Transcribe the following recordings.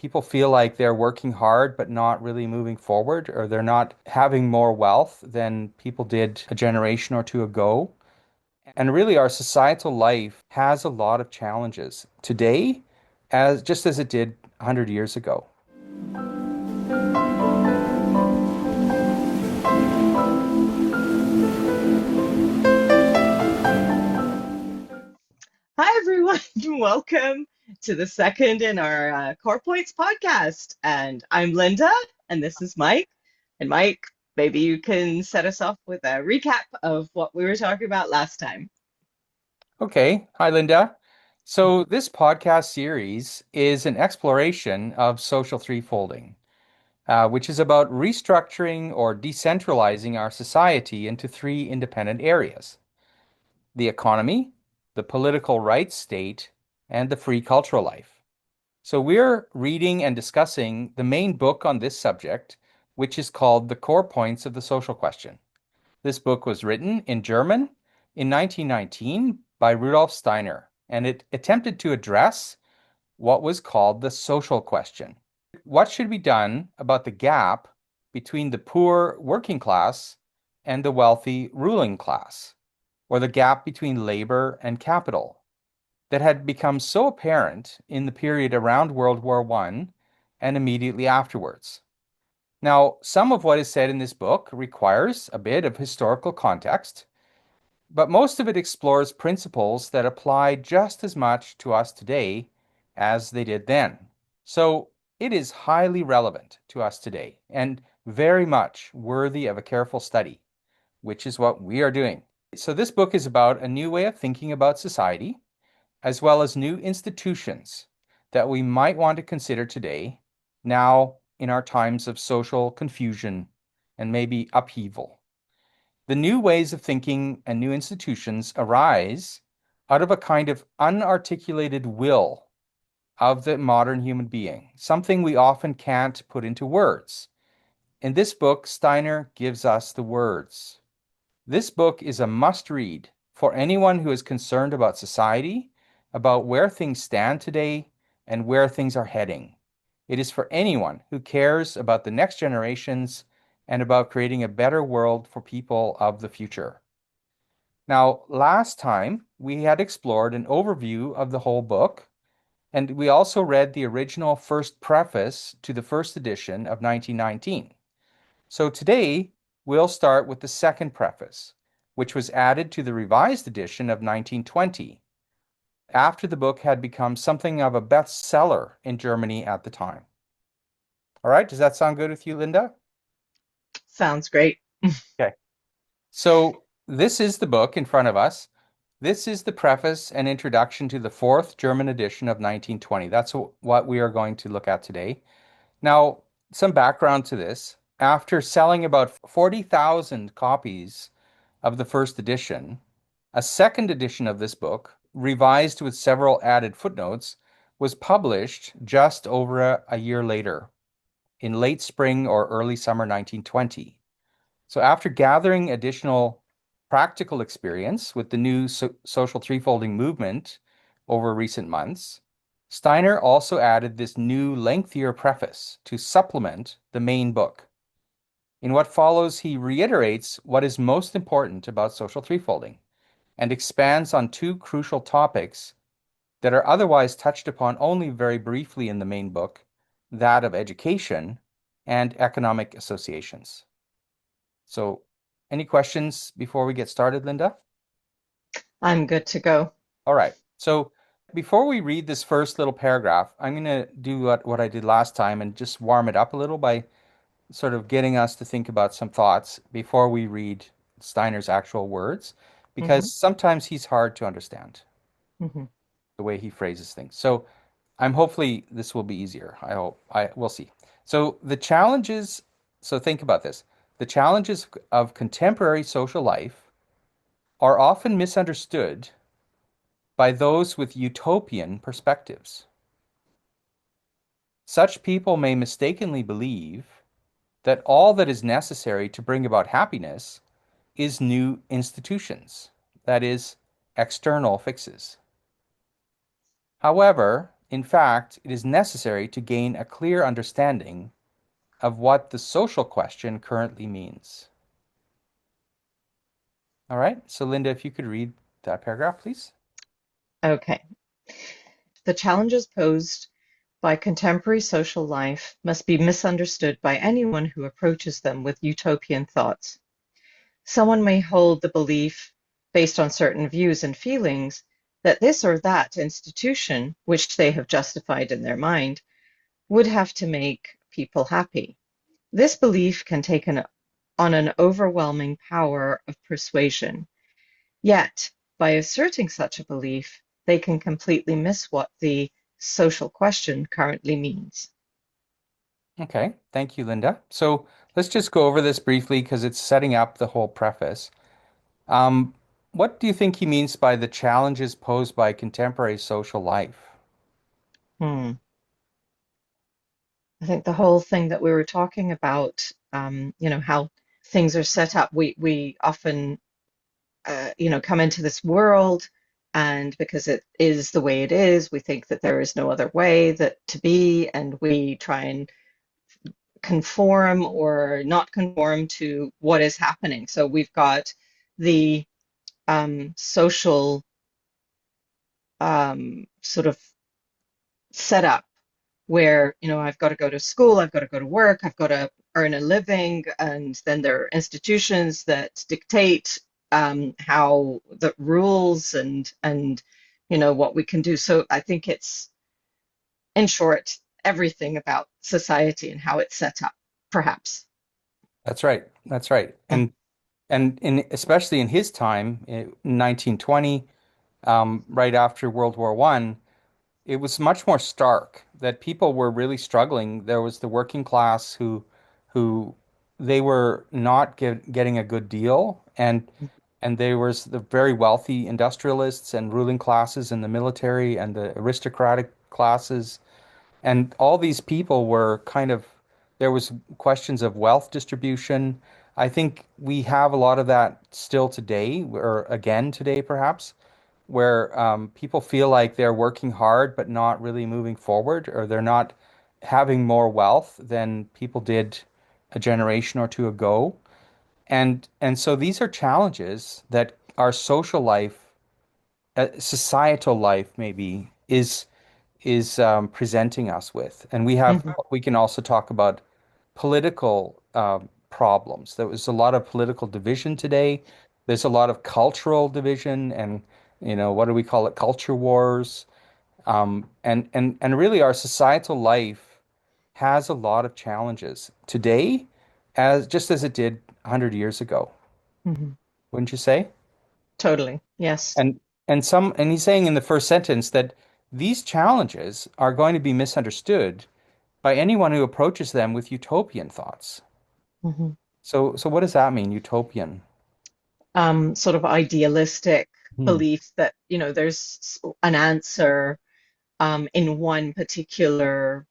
people feel like they're working hard but not really moving forward, or they're not having more wealth than people did a generation or two ago. And really, our societal life has a lot of challenges today, as just as it did 100 years ago. Hi, everyone. Welcome to the second in our Core Points podcast. And I'm Linda, and this is Mike. And Mike, maybe you can set us off with a recap of what we were talking about last time. Okay. Hi, Linda. So, this podcast series is an exploration of social threefolding, which is about restructuring or decentralizing our society into three independent areas: the economy, the political rights state, and the free cultural life. So, we're reading and discussing the main book on this subject, which is called The Core Points of the Social Question. This book was written in German in 1919 by Rudolf Steiner, and it attempted to address what was called the social question. What should be done about the gap between the poor working class and the wealthy ruling class, or the gap between labor and capital that had become so apparent in the period around World War I and immediately afterwards? Now, some of what is said in this book requires a bit of historical context, but most of it explores principles that apply just as much to us today as they did then. So it is highly relevant to us today and very much worthy of a careful study, which is what we are doing. So this book is about a new way of thinking about society, as well as new institutions that we might want to consider today, now in our times of social confusion and maybe upheaval. The new ways of thinking and new institutions arise out of a kind of unarticulated will of the modern human being, something we often can't put into words. In this book, Steiner gives us the words. This book is a must read for anyone who is concerned about society, about where things stand today, and where things are heading. It is for anyone who cares about the next generations and about creating a better world for people of the future. Now, last time we had explored an overview of the whole book, and we also read the original first preface to the first edition of 1919. So today we'll start with the second preface, which was added to the revised edition of 1920, after the book had become something of a bestseller in Germany at the time. All right, does that sound good with you, Linda? Sounds great. Okay. So this is the book in front of us. This is the preface and introduction to the fourth German edition of 1920. That's what we are going to look at today. Now, some background to this. After selling about 40,000 copies of the first edition, a second edition of this book, revised with several added footnotes, was published just over a year later, in late spring or early summer 1920. So after gathering additional practical experience with the new social threefolding movement over recent months, Steiner also added this new lengthier preface to supplement the main book. In what follows, he reiterates what is most important about social threefolding and expands on two crucial topics that are otherwise touched upon only very briefly in the main book, that of education and economic associations. So, any questions before we get started, Linda? I'm good to go. All right. So, before we read this first little paragraph, I'm going to do what I did last time and just warm it up a little by sort of getting us to think about some thoughts before we read Steiner's actual words, Hmm. because sometimes he's hard to understand Hmm. the way he phrases things. So, I'm hopefully this will be easier. I hope. We'll see. So, the challenges, so think about this. The challenges of contemporary social life are often misunderstood by those with utopian perspectives. Such people may mistakenly believe that all that is necessary to bring about happiness is new institutions, that is, external fixes. However, in fact, it is necessary to gain a clear understanding of what the social question currently means. All right. So, Linda, if you could read that paragraph, please. Okay. The challenges posed by contemporary social life must be misunderstood by anyone who approaches them with utopian thoughts. Someone may hold the belief, based on certain views and feelings, that this or that institution, which they have justified in their mind, would have to make people happy. This belief can take on an overwhelming power of persuasion. Yet, by asserting such a belief, they can completely miss what the social question currently means. Okay. Thank you, Linda. So, let's just go over this briefly because it's setting up the whole preface. Um, what do you think he means by the challenges posed by contemporary social life? Hmm. I think the whole thing that we were talking about, how things are set up, we often, come into this world, and because it is the way it is, we think that there is no other way that to be, and we try and conform or not conform to what is happening. So we've got the social sort of setup where, I've got to go to school, I've got to go to work, I've got to earn a living, and then there are institutions that dictate how the rules and what we can do. So I think it's, in short, everything about society and how it's set up, perhaps. That's right. That's right. Mm, And in especially in his time, in 1920, right after World War One, it was much more stark that people were really struggling. There was the working class who they were not getting a good deal, and there was the very wealthy industrialists and ruling classes in the military and the aristocratic classes. And all these people were kind of, there was questions of wealth distribution. I think we have a lot of that still today, or again today perhaps, where people feel like they're working hard but not really moving forward, or they're not having more wealth than people did a generation or two ago. And so these are challenges that our social life, societal life maybe is presenting us with. And mhm, we can also talk about political problems. There was a lot of political division today. There's a lot of cultural division and, what do we call it? Culture wars. And really our societal life has a lot of challenges today, as just as it did 100 years ago, mhm. wouldn't you say? Totally. Yes. And and he's saying in the first sentence that these challenges are going to be misunderstood by anyone who approaches them with utopian thoughts. Mhm. So what does that mean, utopian? Sort of idealistic Hmm. belief that, there's an answer in one particular,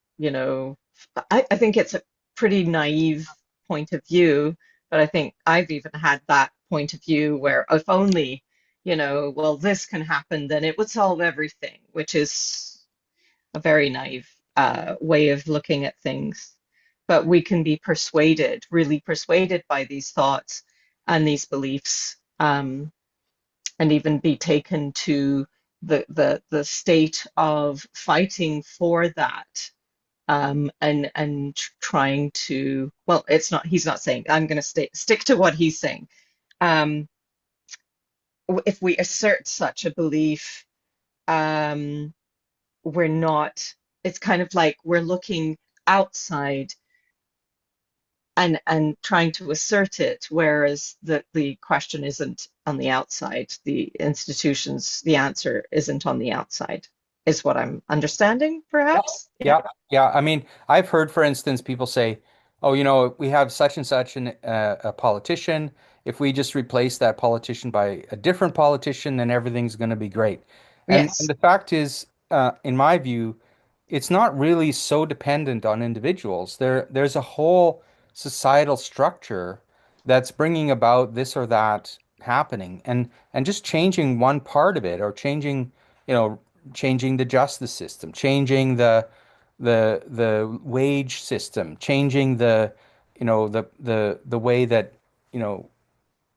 I think it's a pretty naive point of view, but I think I've even had that point of view where if only, well, this can happen, then it would solve everything, which is a very naive way of looking at things. But we can be persuaded, really persuaded by these thoughts and these beliefs, and even be taken to the state of fighting for that, and trying to, well, it's not, he's not saying, I'm going to stick to what he's saying. Um, if we assert such a belief, um, we're not, it's kind of like we're looking outside and trying to assert it, whereas the question isn't on the outside. The institutions, the answer isn't on the outside, is what I'm understanding, perhaps. Yeah. Yeah, yeah. I mean, I've heard, for instance, people say, "Oh, we have such and such a politician. If we just replace that politician by a different politician, then everything's going to be great." And Yes. the fact is, in my view, it's not really so dependent on individuals. There's a whole societal structure that's bringing about this or that happening, and just changing one part of it, or changing, you know, changing the justice system, changing the wage system, changing the way that, you know,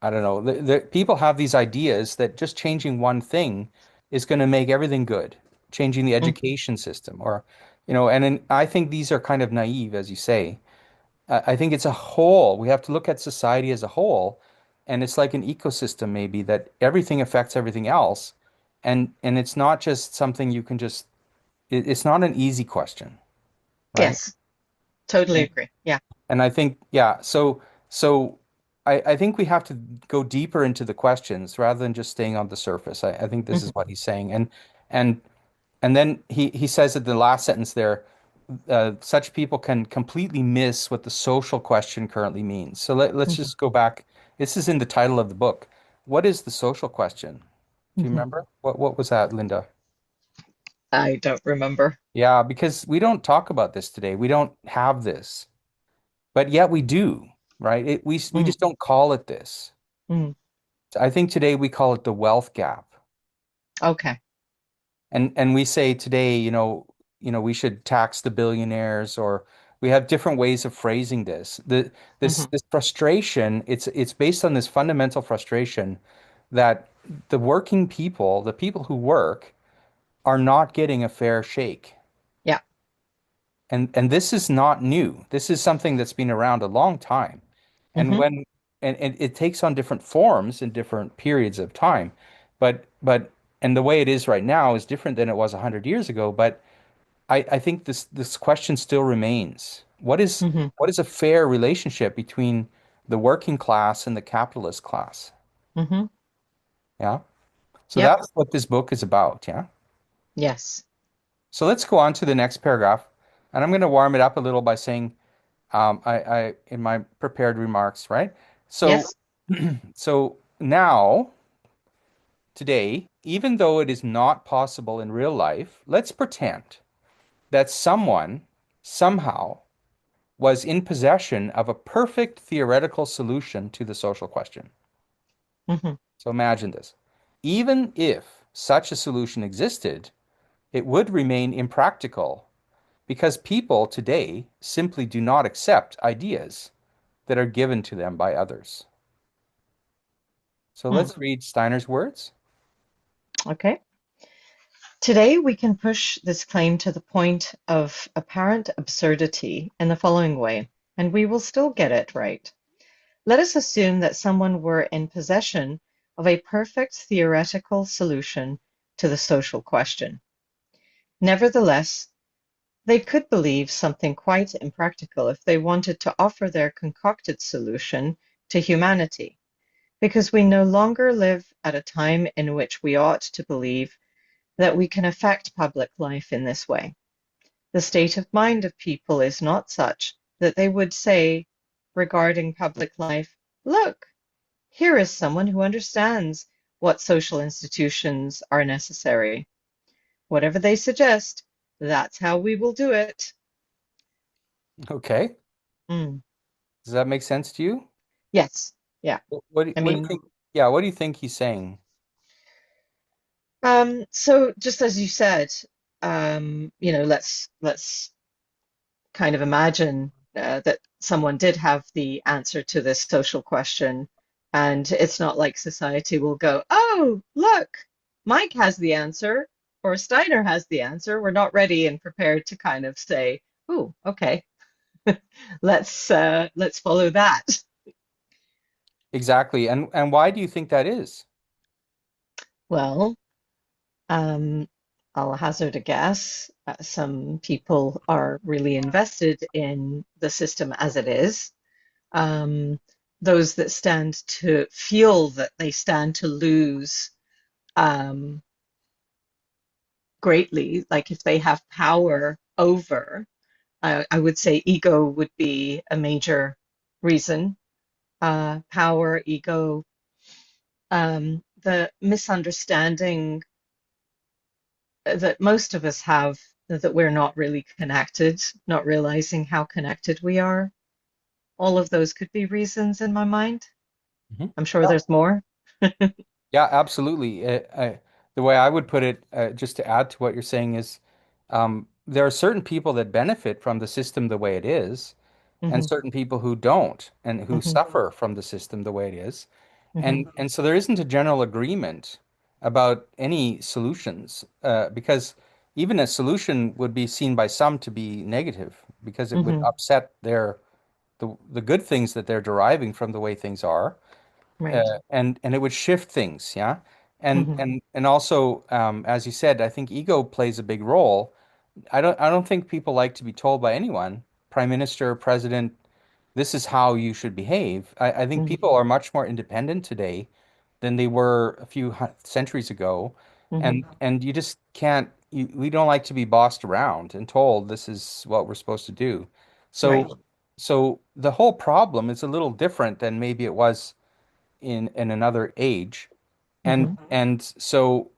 I don't know, people have these ideas that just changing one thing is going to make everything good, changing the Mm. education system, or, I think these are kind of naive, as you say. I think it's a whole. We have to look at society as a whole, and it's like an ecosystem maybe that everything affects everything else, and it's not just something you can just. It's not an easy question, right? Yes, totally And, agree. Yeah. and I think, yeah. So I think we have to go deeper into the questions rather than just staying on the surface. I think this is Hmm. what he's saying, and and then he says at the last sentence there, such people can completely miss what the social question currently means. So let's Hmm. just go back. This is in the title of the book. What is the social question? Do you Hmm. remember? What was that, Linda? I don't remember. Yeah, because we don't talk about this today. We don't have this, but yet we do, right? We Mm. just don't call it this. Mm. I think today we call it the wealth gap. Okay. And we say today, we should tax the billionaires, or we have different ways of phrasing this. This Hmm. this frustration, it's based on this fundamental frustration that the working people, the people who work, are not getting a fair shake. Yeah. And this is not new. This is something that's been around a long time. And Hmm. when and it takes on different forms in different periods of time. But and the way it is right now is different than it was 100 years ago. But I think this question still remains. Hmm. What is a fair relationship between the working class and the capitalist class? Hmm. Yeah. So Yep. that's what this book is about. Yeah. Yes. So let's go on to the next paragraph. And I'm going to warm it up a little by saying, I in my prepared remarks, right? So, Yes. so now, today, even though it is not possible in real life, let's pretend that someone somehow was in possession of a perfect theoretical solution to the social question. Hmm. So imagine this. Even if such a solution existed, it would remain impractical because people today simply do not accept ideas that are given to them by others. So Mm. let's read Steiner's words. Okay. Today, we can push this claim to the point of apparent absurdity in the following way, and we will still get it right. Let us assume that someone were in possession of a perfect theoretical solution to the social question. Nevertheless, they could believe something quite impractical if they wanted to offer their concocted solution to humanity, because we no longer live at a time in which we ought to believe that we can affect public life in this way. The state of mind of people is not such that they would say regarding public life, look, here is someone who understands what social institutions are necessary. Whatever they suggest, that's how we will do it. Okay. Mm. Does that make sense to you? Yes. Yeah. I What do you mean, think? Yeah, what do you think he's saying? so just as you said, let's kind of imagine that someone did have the answer to this social question, and it's not like society will go, "Oh, look, Mike has the answer," or Steiner has the answer. We're not ready and prepared to kind of say, "Oh, okay, let's follow that." Exactly. And why do you think that is? Well, Um, I'll hazard a guess. Some people are really invested in the system as it is. Um, those that stand to feel that they stand to lose um, greatly, like if they have power over, I would say ego would be a major reason. Power, ego, the misunderstanding that most of us have that we're not really connected, not realizing how connected we are. All of those could be reasons in my mind. Mhm. I'm sure Yeah. there's more. Yeah, absolutely. the way I would put it, just to add to what you're saying, is there are certain people that benefit from the system the way it is, and Hmm. certain people who don't, and who Hmm. suffer from the system the way it is. Hmm. And so there isn't a general agreement about any solutions, because even a solution would be seen by some to be negative because it would Hmm. upset the good things that they're deriving from the way things are, Right. and it would shift things, yeah. Hmm. And also, as you said, I think ego plays a big role. I don't think people like to be told by anyone, prime minister, president, this is how you should behave. I think Hmm. people are much more independent today than they were a few centuries ago, Hmm. and you just can't. We don't like to be bossed around and told this is what we're supposed to do. Right. So the whole problem is a little different than maybe it was in another age. And Hmm. and so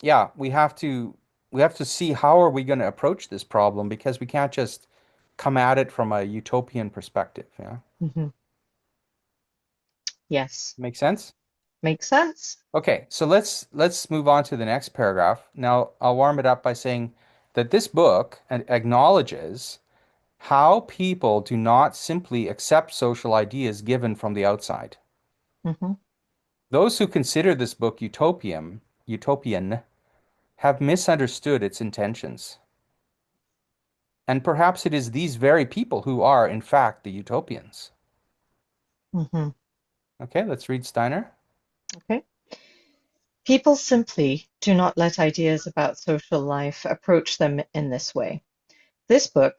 yeah, we have to see how are we going to approach this problem because we can't just come at it from a utopian perspective. Yeah. Hmm. Yes. Make sense? Makes sense. Okay, so let's move on to the next paragraph. Now, I'll warm it up by saying that this book acknowledges how people do not simply accept social ideas given from the outside. Hmm. Those who consider this book utopian, have misunderstood its intentions. And perhaps it is these very people who are, in fact, the utopians. Hmm. Okay, let's read Steiner. Okay. People simply do not let ideas about social life approach them in this way. This book,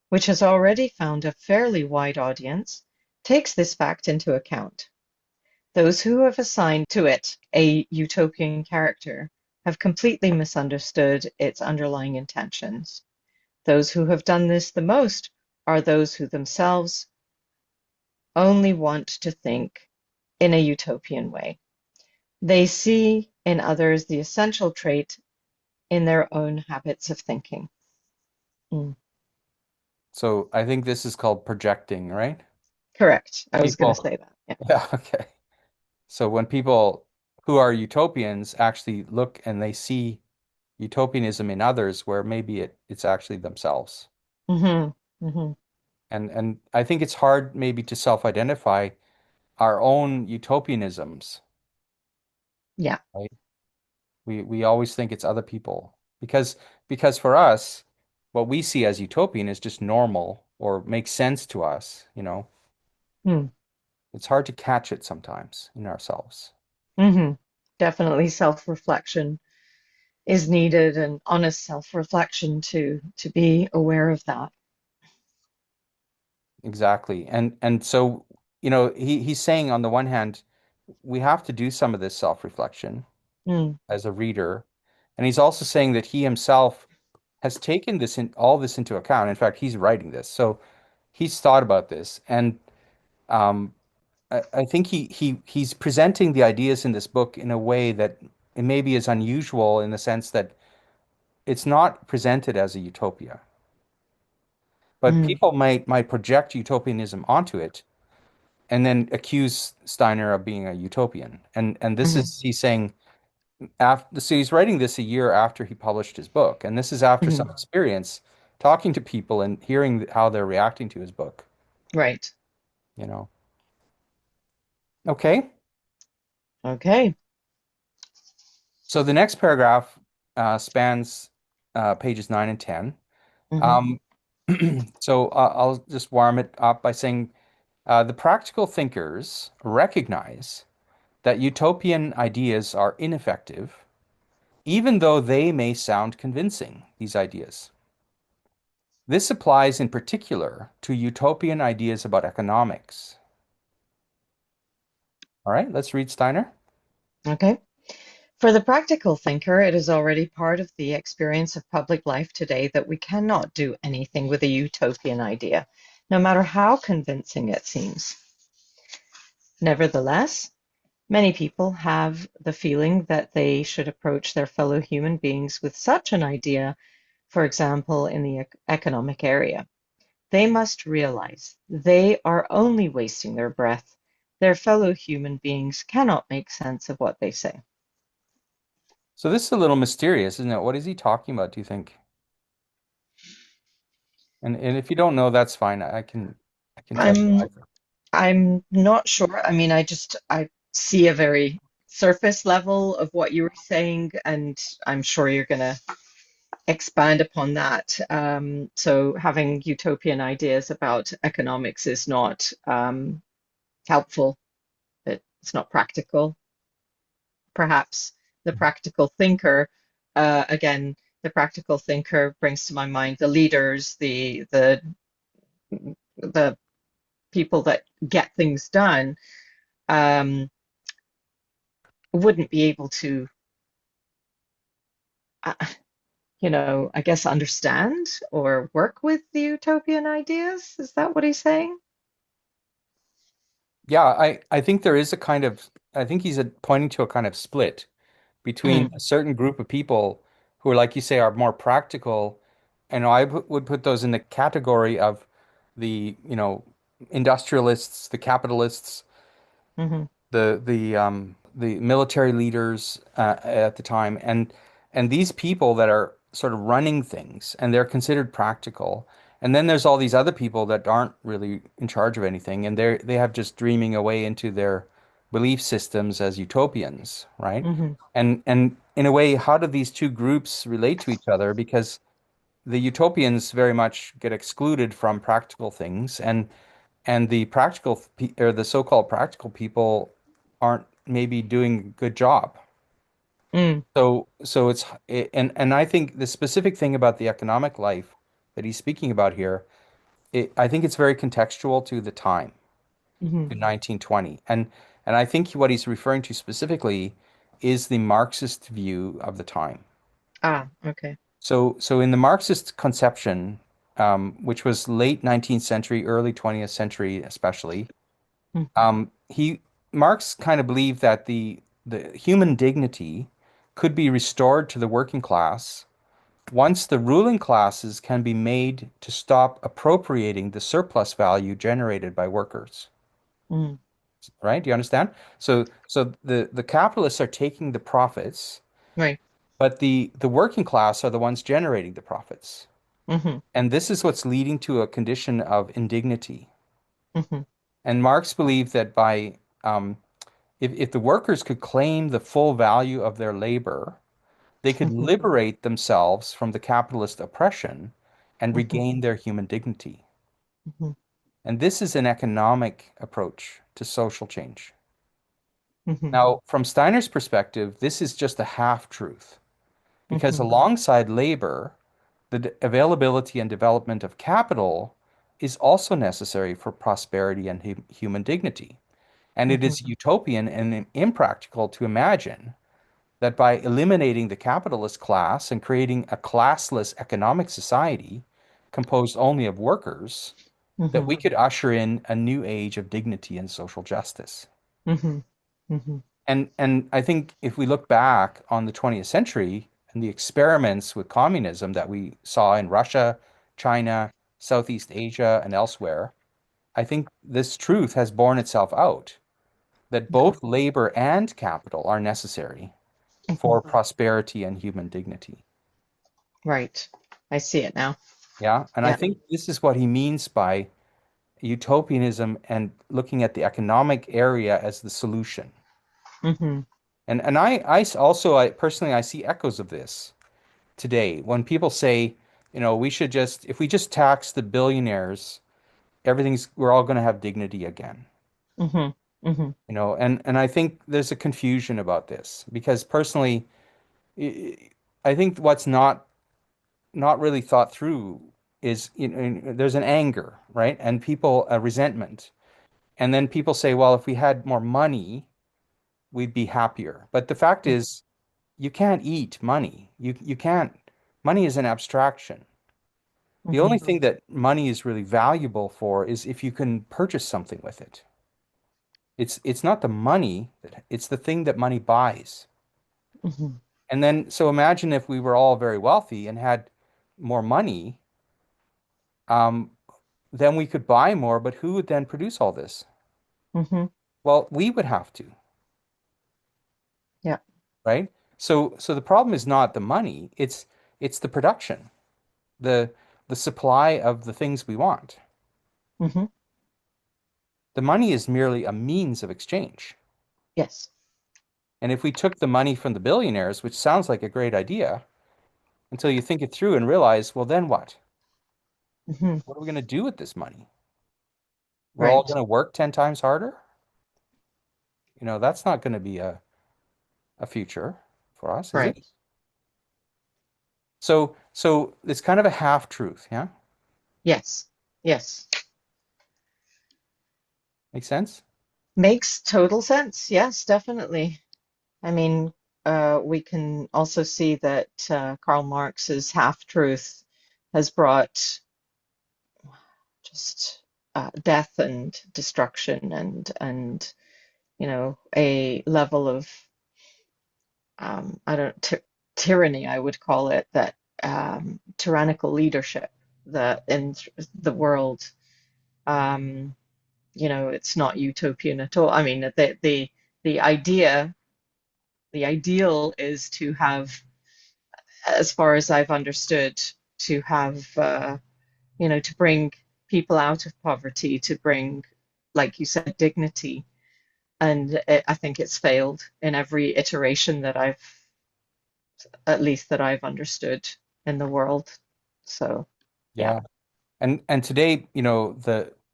which has already found a fairly wide audience, takes this fact into account. Those who have assigned to it a utopian character have completely misunderstood its underlying intentions. Those who have done this the most are those who themselves only want to think in a utopian way. They see in others the essential trait in their own habits of thinking. Mm, So I think this is called projecting, right? correct. I was going to People, say that. Yeah. yeah, okay. So when people who are utopians actually look and they see utopianism in others where maybe it's actually themselves. Hmm. Hmm. And I think it's hard maybe to self-identify our own utopianisms, Yeah. right? We always think it's other people because for us, what we see as utopian is just normal or makes sense to us, you know. Mm. It's hard to catch it sometimes in ourselves. Hmm. Definitely self-reflection is needed and honest self-reflection to be aware of that. Exactly. And so, he's saying on the one hand, we have to do some of this self-reflection Mm. as a reader. And he's also saying that he himself has taken all this into account. In fact, he's writing this. So he's thought about this. And um, I think he's presenting the ideas in this book in a way that it maybe is unusual in the sense that it's not presented as a utopia. But Mm. people might project utopianism onto it and then accuse Steiner of being a utopian. And this Hmm. is he's saying after so he's writing this a year after he published his book, and this is after Hmm. some experience talking to people and hearing how they're reacting to his book, Right. you know. Okay. Okay. So the next paragraph spans pages 9 and 10. Hmm. Um, so I'll just warm it up by saying the practical thinkers recognize that utopian ideas are ineffective, even though they may sound convincing, these ideas. This applies in particular to utopian ideas about economics. All right, let's read Steiner. Okay. For the practical thinker, it is already part of the experience of public life today that we cannot do anything with a utopian idea, no matter how convincing it seems. Nevertheless, many people have the feeling that they should approach their fellow human beings with such an idea, for example, in the economic area. They must realize they are only wasting their breath. Their fellow human beings cannot make sense of what they say. So this is a little mysterious, isn't it? What is he talking about, do you think? And if you don't know, that's fine. I can tell you I'm why. I'm not sure. I mean, I see a very surface level of what you were saying, and I'm sure you're going to expand upon that. So having utopian ideas about economics is not helpful. It's not practical. Perhaps the practical thinker, again, the practical thinker brings to my mind the leaders, the people that get things done, um, wouldn't be able to, uh, I guess understand or work with the utopian ideas. Is that what he's saying? Yeah, I think there is a kind of I think he's pointing to a kind of split between Mm, a certain group of people who are, like you say, are more practical, and would put those in the category of the, industrialists, the capitalists, hmm the military leaders at the time, and these people that are sort of running things, and they're considered practical. And then there's all these other people that aren't really in charge of anything, and they have just dreaming away into their belief systems as utopians, right? hmm And in a way, how do these two groups relate to each other? Because the utopians very much get excluded from practical things, and the or the so-called practical people aren't maybe doing a good job. mm, So and I think the specific thing about the economic life that he's speaking about here, I think it's very contextual to the time, hmm to 1920. And I think what he's referring to specifically is the Marxist view of the time. Ah, okay. So in the Marxist conception, which was late 19th century, early 20th century especially, hmm he Marx kind of believed that the human dignity could be restored to the working class once the ruling classes can be made to stop appropriating the surplus value generated by workers. mm, Right? Do you understand? So the capitalists are taking the profits, right. but the working class are the ones generating the profits. hmm And this is what's leading to a condition of indignity. hmm And Marx believed that by if the workers could claim the full value of their labor, they could hmm liberate themselves from the capitalist oppression and hmm regain their human dignity. hmm And this is an economic approach to social change. hmm Now, from Steiner's perspective, this is just a half truth because hmm alongside labor, the availability and development of capital is also necessary for prosperity and human dignity. And it hmm is utopian and impractical to imagine that by eliminating the capitalist class and creating a classless economic society composed only of workers, that hmm we could usher in a new age of dignity and social justice. hmm hmm And I think if we look back on the 20th century and the experiments with communism that we saw in Russia, China, Southeast Asia, and elsewhere, I think this truth has borne itself out that Okay. both labor and capital are necessary hmm for prosperity and human dignity. Right. I see it now. Yeah. And I Yeah. think this is what he means by utopianism and looking at the economic area as the solution. hmm And also, I personally, I see echoes of this today when people say, we should just, if we just tax the billionaires, we're all going to have dignity again. hmm hmm And I think there's a confusion about this because personally, I I think what's not really thought through is, there's an anger, right? And people, a resentment. And then people say, well, if we had more money, we'd be happier. But the fact is, you can't eat money. You can't. Money is an abstraction. The hmm only thing that money is really valuable for is if you can purchase something with it. It's not the money, it's the thing that money buys. hmm And then so imagine if we were all very wealthy and had more money, um, then we could buy more, but who would then produce all this? hmm Well, we would have to, Yeah. right? So the problem is not the money, it's the production, the the supply of the things we want. Hmm. The money is merely a means of exchange. Yes. And if we took the money from the billionaires, which sounds like a great idea, until you think it through and realize, well, then what? Hmm. What are we going to do with this money? We're all Right. going to work 10 times harder? That's not going to be a future for us, is Right. it? So it's kind of a half truth, yeah? Yes. Yes. Make sense? Makes total sense. Yes, definitely. I mean, we can also see that Karl Marx's half-truth has brought just death and destruction and a level of I don't ty tyranny I would call it, that tyrannical leadership that in the world. Um, it's not utopian at all. I mean, the idea, the ideal is to have, as far as I've understood, to have, to bring people out of poverty, to bring, like you said, dignity. And I think it's failed in every iteration that at least that I've understood in the world. So, yeah. Yeah. And today,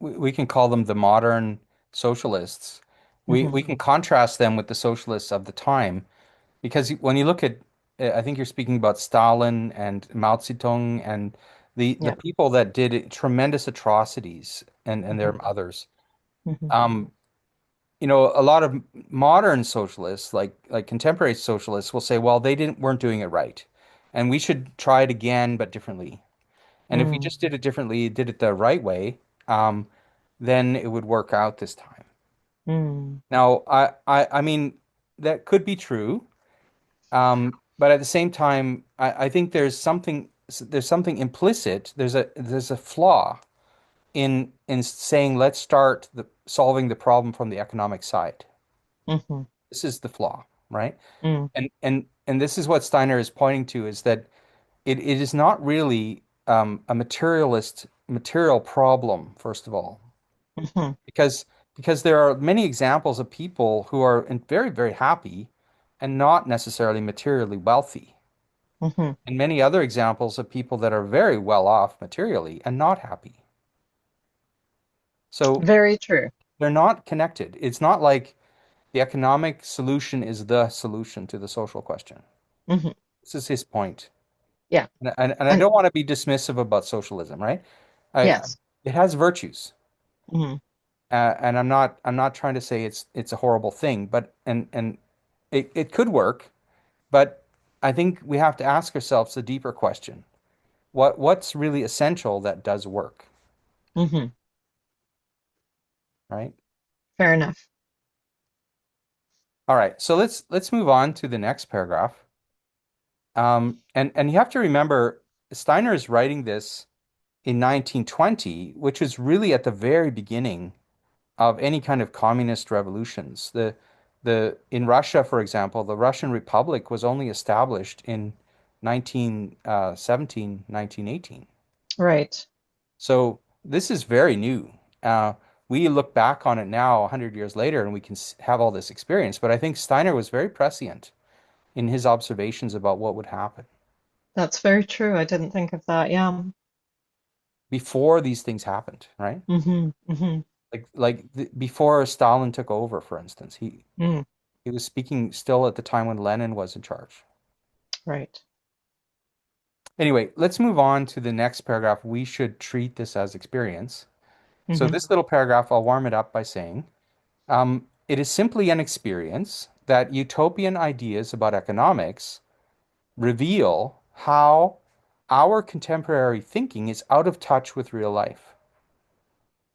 we can call them the modern socialists. We Hmm. we can contrast them with the socialists of the time because when you look at, I think you're speaking about Stalin and Mao Zedong and the Yeah. people that did tremendous atrocities, and there Hmm. are others. Hmm. Um, a lot of modern socialists, like contemporary socialists, will say, well, they weren't doing it right, and we should try it again, but differently. And if we Mm. just did it differently, did it the right way, then it would work out this time. Mm. Now, I mean, that could be true, but at the same time, I think there's something implicit. There's a flaw in saying let's start solving the problem from the economic side. Hmm. This is the flaw, right? Mm. And this is what Steiner is pointing to is that it is not really a material problem, first of all, Hmm. because there are many examples of people who are very, very happy and not necessarily materially wealthy, Hmm. and many other examples of people that are very well off materially and not happy. So Very true. they're not connected. It's not like the economic solution is the solution to the social question. Hmm. This is his point. Yeah. And I And don't want to be dismissive about socialism, right? I yes. It has virtues. Hmm. And I'm not trying to say it's a horrible thing, but and it could work, but I think we have to ask ourselves a deeper question. What's really essential that does work, Hmm. right? Fair enough. All right, so let's move on to the next paragraph. And you have to remember Steiner is writing this in 1920, which is really at the very beginning of any kind of communist revolutions. The in Russia, for example, the Russian Republic was only established in 1917, 1918. Right. So this is very new. Uh, we look back on it now, 100 years later, and we can have all this experience. But I think Steiner was very prescient in his observations about what would happen That's very true. I didn't think of that. Yeah. before these things happened, right? Hmm. Hmm. Before Stalin took over, for instance, he Mm. he was speaking still at the time when Lenin was in charge. Right. Anyway, let's move on to the next paragraph. We should treat this as experience. So Hmm. this little paragraph, I'll warm it up by saying, it is simply an experience that utopian ideas about economics reveal how our contemporary thinking is out of touch with real life,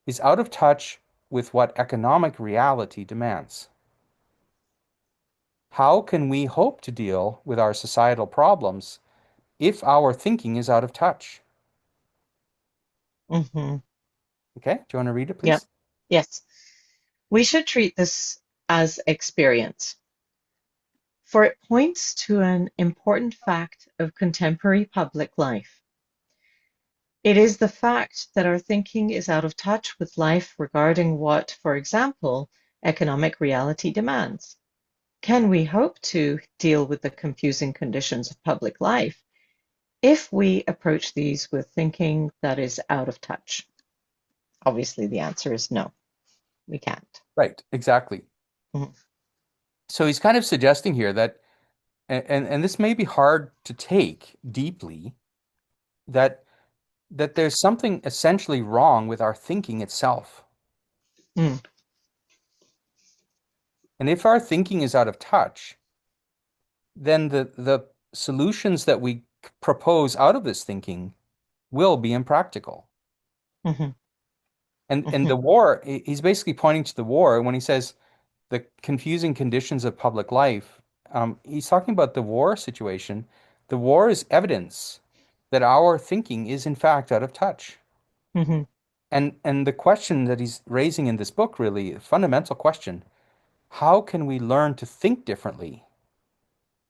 is out of touch with what economic reality demands. How can we hope to deal with our societal problems if our thinking is out of touch? Hmm. Okay, do you want to read it, Yeah. please? Yes. We should treat this as experience. for it points to an important fact of contemporary public life. It is the fact that our thinking is out of touch with life regarding what, for example, economic reality demands. Can we hope to deal with the confusing conditions of public life if we approach these with thinking that is out of touch? Obviously, the answer is no, we can't. Right, exactly. Mhm, So he's kind of suggesting here that, and this may be hard to take deeply, that there's something essentially wrong with our thinking itself. mm, And if our thinking is out of touch, then the solutions that we propose out of this thinking will be impractical. mhm, And mhm, the war, he's basically pointing to the war when he says the confusing conditions of public life. He's talking about the war situation. The war is evidence that our thinking is in fact out of touch. mhm, And the question that he's raising in this book, really, a fundamental question, how can we learn to think differently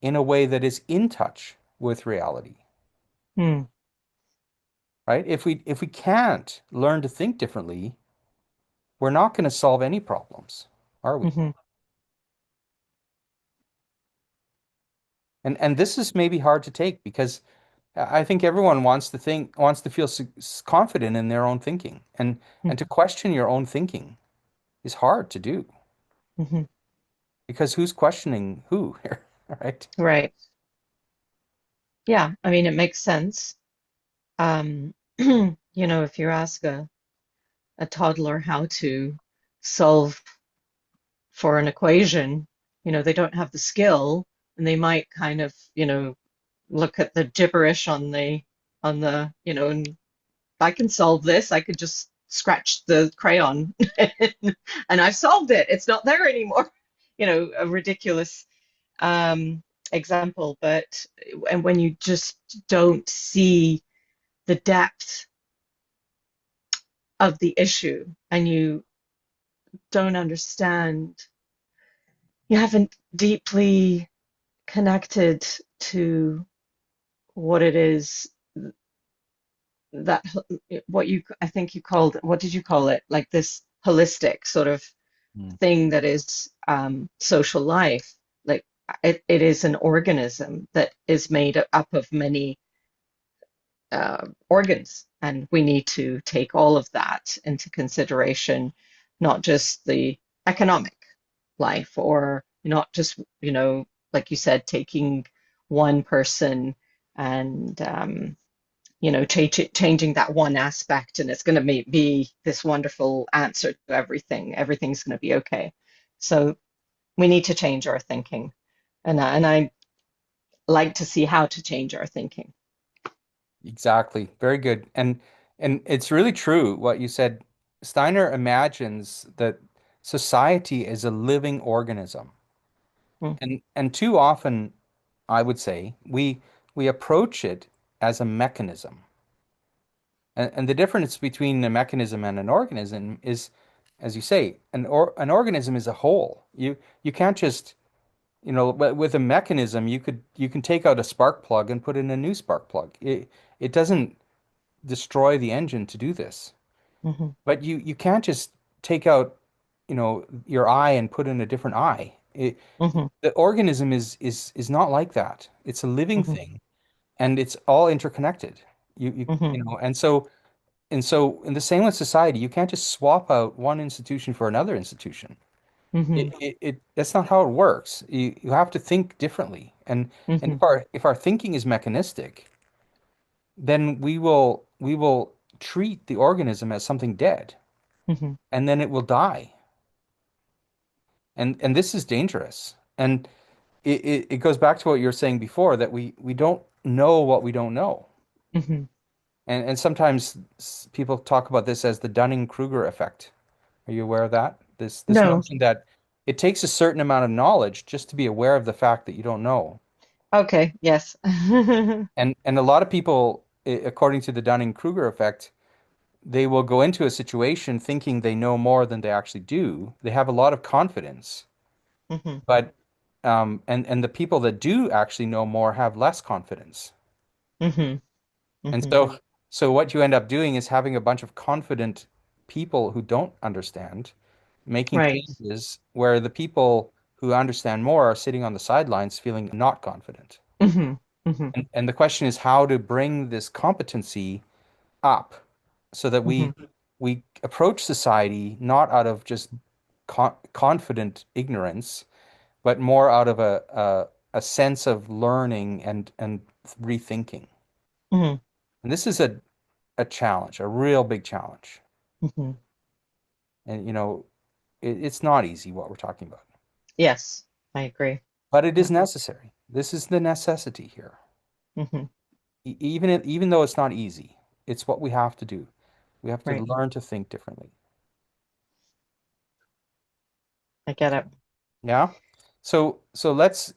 in a way that is in touch with reality? mm, Right? If we can't learn to think differently, we're not going to solve any problems, are we? mhm. And this is maybe hard to take because I think everyone wants to feel confident in their own thinking, and to Mhm, question your own thinking is hard to do mhm. because who's questioning who here, right? Right. Yeah, I mean, it makes sense. If you ask a toddler how to solve for an equation, they don't have the skill and they might kind of, look at the gibberish on the, and I can solve this. I could just scratch the crayon and I've solved it. It's not there anymore. A ridiculous example, but and when you just don't see the depth of the issue and you don't understand, you haven't deeply connected to what it is that what you I think you called what did you call it? Like this holistic sort of Mm. thing that is social life. Like it is an organism that is made up of many organs, and we need to take all of that into consideration, not just the economic life, or not just, like you said, taking one person and changing that one aspect, and it's going to be this wonderful answer to everything. Everything's going to be okay. So we need to change our thinking, and I like to see how to change our thinking. Exactly. Very good. And it's really true what you said. Steiner imagines that society is a living organism. Mm, And too often, I would say, we approach it as a mechanism. And the difference between a mechanism and an organism is, as you say, an organism is a whole. You can't just, with a mechanism, you can take out a spark plug and put in a new spark plug. It doesn't destroy the engine to do this. mhm, But you can't just take out, your eye and put in a different eye. mhm, The organism is not like that. It's a living mhm, thing, and it's all interconnected. mhm, And so in the same with society, you can't just swap out one institution for another institution. mhm, That's not how it works. You have to think differently. And mhm, if our thinking is mechanistic, then we will treat the organism as something dead, mhm, and then it will die. And this is dangerous. And it goes back to what you were saying before, that we don't know what we don't know. mhm. And sometimes people talk about this as the Dunning-Kruger effect. Are you aware of that? This No. notion that it takes a certain amount of knowledge just to be aware of the fact that you don't know. Okay, yes. And a lot of people, according to the Dunning-Kruger effect, they will go into a situation thinking they know more than they actually do. They have a lot of confidence, Mhm, but and the people that do actually know more have less confidence. Mm-hmm. And Mm-hmm. so what you end up doing is having a bunch of confident people who don't understand making Right. changes where the people who understand more are sitting on the sidelines feeling not confident. Mm-hmm. Mm-hmm. And the question is how to bring this competency up so that Mm-hmm. we approach society not out of just confident ignorance, but more out of a sense of learning and rethinking. Mm-hmm. And this is a challenge, a real big challenge. Mm-hmm. And it's not easy what we're talking about, Yes, I agree. but it Yeah. is necessary. This is the necessity here. Mm-hmm. Even though it's not easy, it's what we have to do. We have to Right. learn to think differently. I get it. Yeah. So let's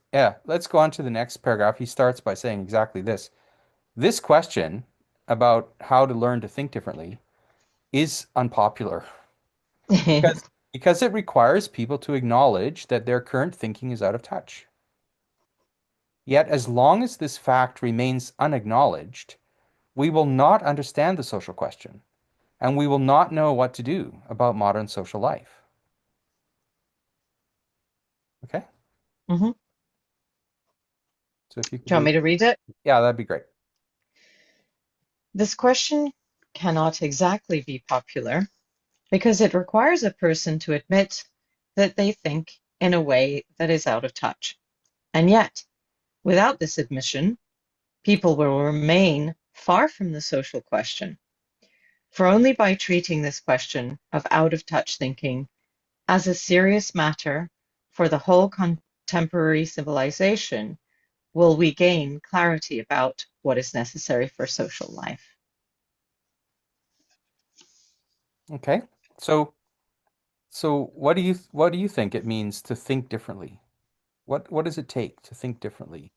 go on to the next paragraph. He starts by saying exactly this. This question about how to learn to think differently is unpopular because because it requires people to acknowledge that their current thinking is out of touch. Yet, as long as this fact remains unacknowledged, we will not understand the social question, and we will not know what to do about modern social life. Okay? Mm-hmm. Do So if you could you want read, me to read it? yeah, that'd be great. This question cannot exactly be popular because it requires a person to admit that they think in a way that is out of touch. And yet, without this admission, people will remain far from the social question. For only by treating this question of out of touch thinking as a serious matter for the whole contemporary civilization will we gain clarity about what is necessary for social life. Okay. So so what do you think it means to think differently? What does it take to think differently?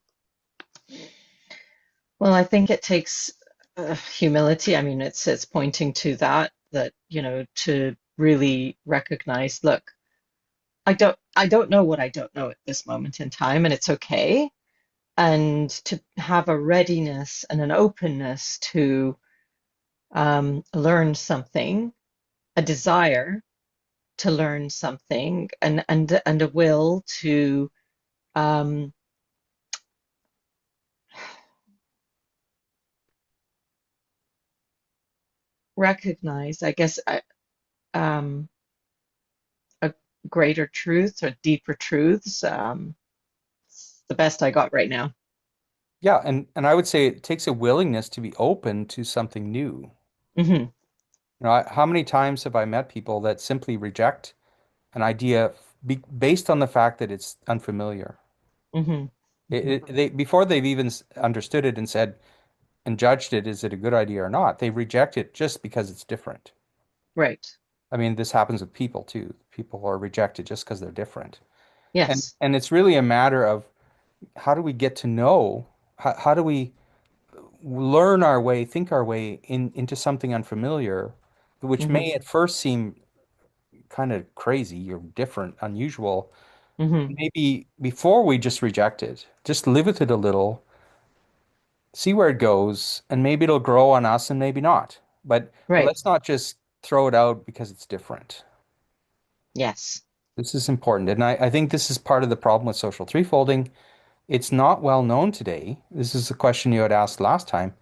Well, I think it takes humility. I mean, it's pointing to that to really recognize, look, I don't know what I don't know at this moment in time, and it's okay. And to have a readiness and an openness to learn something, a desire to learn something, and a will to um, recognize, I guess, um, a greater truth or deeper truths. It's the best I got right now. Yeah, and I would say it takes a willingness to be open to something new. Hmm. How many times have I met people that simply reject an idea based on the fact that it's unfamiliar? Hmm. Hmm. They before they've even understood it and said and judged it, is it a good idea or not? They reject it just because it's different. Right. I mean, this happens with people too. People are rejected just because they're different. And Yes. and it's really a matter of how do we get to know, how do we learn our way, think our way into something unfamiliar, which Hmm. may at first seem kind of crazy or different, unusual. Hmm. Maybe before we just reject it, just live with it a little, see where it goes, and maybe it'll grow on us and maybe not. But Right. let's not just throw it out because it's different. Yes. This is important. And I think this is part of the problem with social threefolding. It's not well known today. This is a question you had asked last time.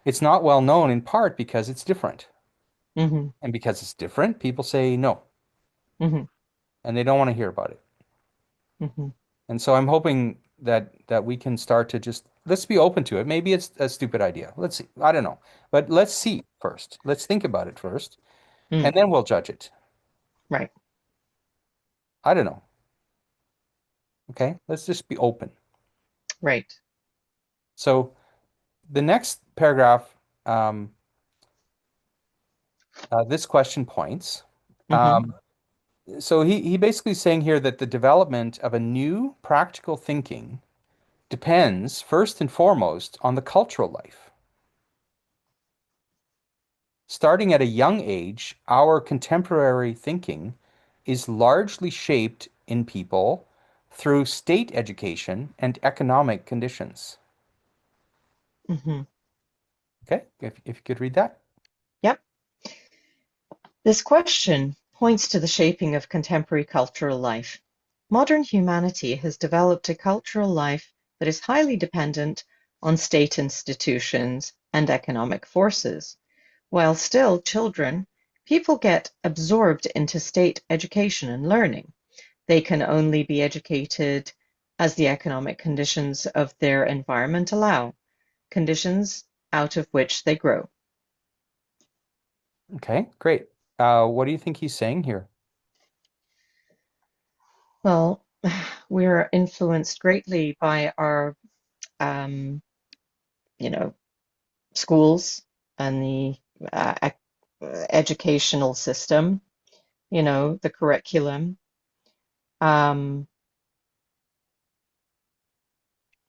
It's not well known in part because it's different. Hmm. And because it's different, people say no, Hmm. and they don't want to hear about it. Hmm. And so I'm hoping that we can start to just let's be open to it. Maybe it's a stupid idea. Let's see. I don't know. But let's see first. Let's think about it first, and Mm. then we'll judge it. Right. I don't know. Okay? Let's just be open. Right. So the next paragraph, this question points. Hmm. Um, so he basically saying here that the development of a new practical thinking depends first and foremost on the cultural life. Starting at a young age, our contemporary thinking is largely shaped in people through state education and economic conditions. Hmm. Okay, if you could read that. Yep. This question points to the shaping of contemporary cultural life. Modern humanity has developed a cultural life that is highly dependent on state institutions and economic forces. While still children, people get absorbed into state education and learning. They can only be educated as the economic conditions of their environment allow, conditions out of which they grow. Okay, great. What do you think he's saying here? Well, we're influenced greatly by our, um, you know, schools and the educational system, the curriculum. Um,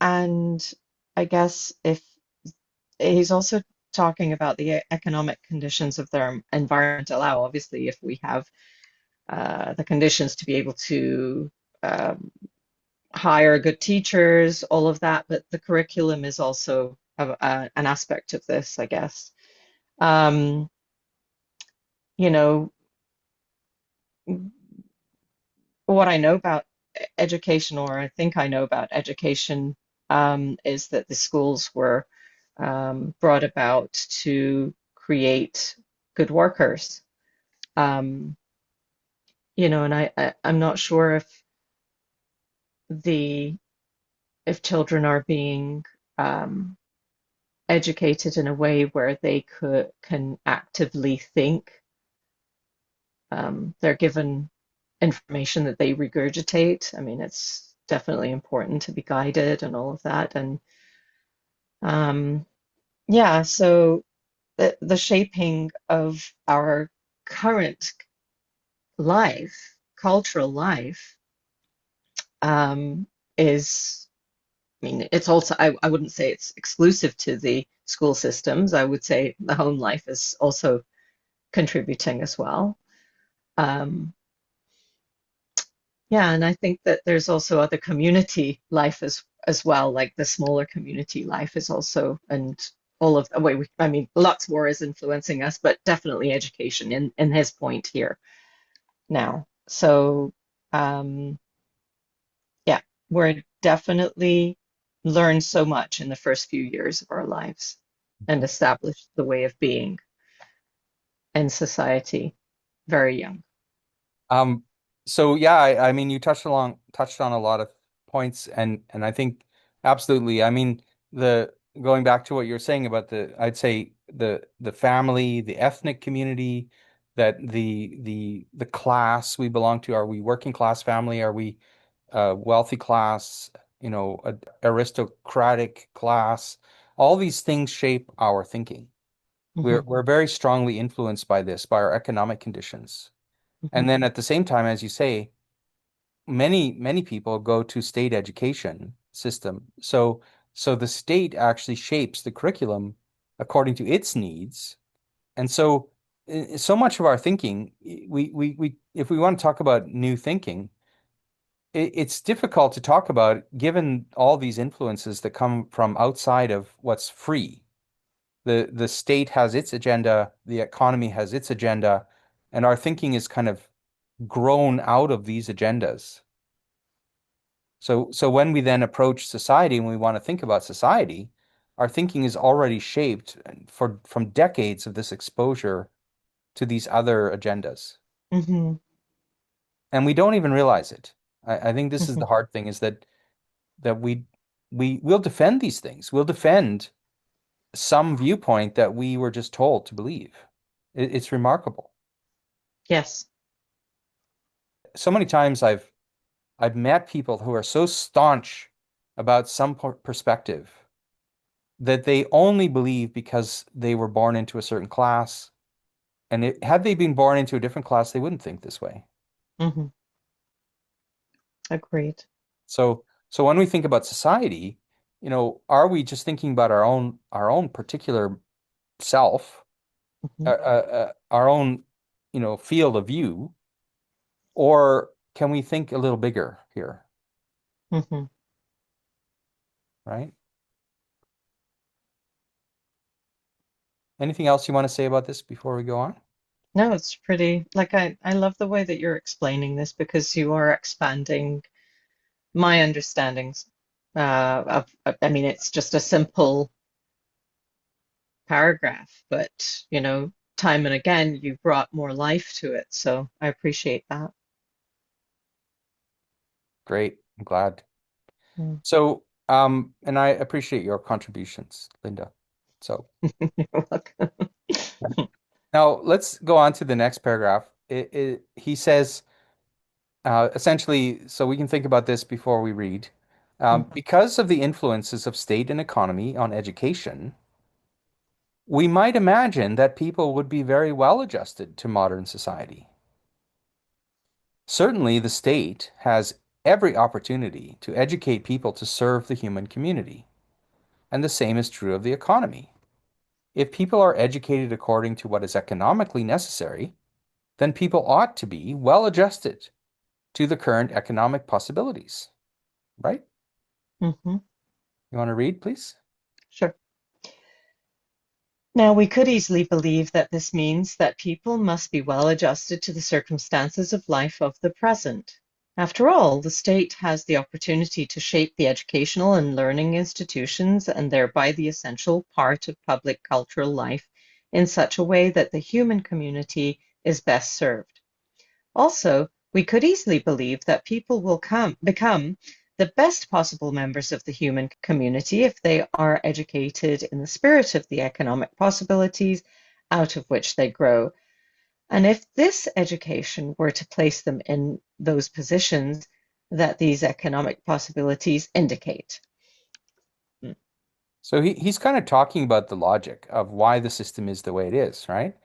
and I guess if he's also talking about the economic conditions of their environment allow, obviously, if we have the conditions to be able to um, hire good teachers, all of that, but the curriculum is also an aspect of this, I guess. Um, you know, what I know about education, or I think I know about education, is that the schools were brought about to create good workers. Um, and I'm not sure the if children are being um, educated in a way where they can actively think. They're given information that they regurgitate. I mean, it's definitely important to be guided and all of that. And um, yeah, so the shaping of our current life, cultural life, is, I mean, it's also, I wouldn't say it's exclusive to the school systems. I would say the home life is also contributing as well. Um, yeah, and I think that there's also other community life as well, like the smaller community life is also, and all of, wait, I mean, lots more is influencing us, but definitely education in his point here now. So, um, yeah, we're definitely learn so much in the first few years of our lives and establish the way of being in society very young. Um, so yeah, I mean, you touched on a lot of points, and I think absolutely. I mean, the going back to what you're saying about I'd say the family, the ethnic community, that the class we belong to. Are we working class family? Are we wealthy class? Aristocratic class. All these things shape our thinking. Hmm. We're very strongly influenced by this, by our economic conditions. Hmm. And then at the same time, as you say, many people go to state education system. So the state actually shapes the curriculum according to its needs. And so so much of our thinking, we if we want to talk about new thinking, it's difficult to talk about given all these influences that come from outside of what's free. The state has its agenda, the economy has its agenda, and our thinking is kind of grown out of these agendas. So when we then approach society and we want to think about society, our thinking is already shaped from decades of this exposure to these other agendas. Hmm. And we don't even realize it. I think this is Hmm. the hard thing is that we will defend these things. We'll defend some viewpoint that we were just told to believe. It's remarkable. Yes. So many times I've met people who are so staunch about some perspective that they only believe because they were born into a certain class. And had they been born into a different class, they wouldn't think this way. Hmm. Agreed. So when we think about society, are we just thinking about our own particular self, Hmm. our own, field of view, or can we think a little bigger here? Hmm. right? Anything else you want to say about this before we go on? No, it's pretty, like I love the way that you're explaining this because you are expanding my understandings I mean, it's just a simple paragraph, but time and again, you brought more life to it. So I appreciate that. Great. I'm glad. Mm. So, and I appreciate your contributions, Linda. So You're welcome. now let's go on to the next paragraph. He says, essentially, so we can think about this before we read. Because of the influences of state and economy on education, we might imagine that people would be very well adjusted to modern society. Certainly, the state has every opportunity to educate people to serve the human community, and the same is true of the economy. If people are educated according to what is economically necessary, then people ought to be well adjusted to the current economic possibilities, right? Hmm. You want to read, please? Sure. Now, we could easily believe that this means that people must be well adjusted to the circumstances of life of the present. After all, the state has the opportunity to shape the educational and learning institutions and thereby the essential part of public cultural life in such a way that the human community is best served. Also, we could easily believe that people will become the best possible members of the human community if they are educated in the spirit of the economic possibilities out of which they grow, and if this education were to place them in those positions that these economic possibilities indicate. So he's kind of talking about the logic of why the system is the way it is, right?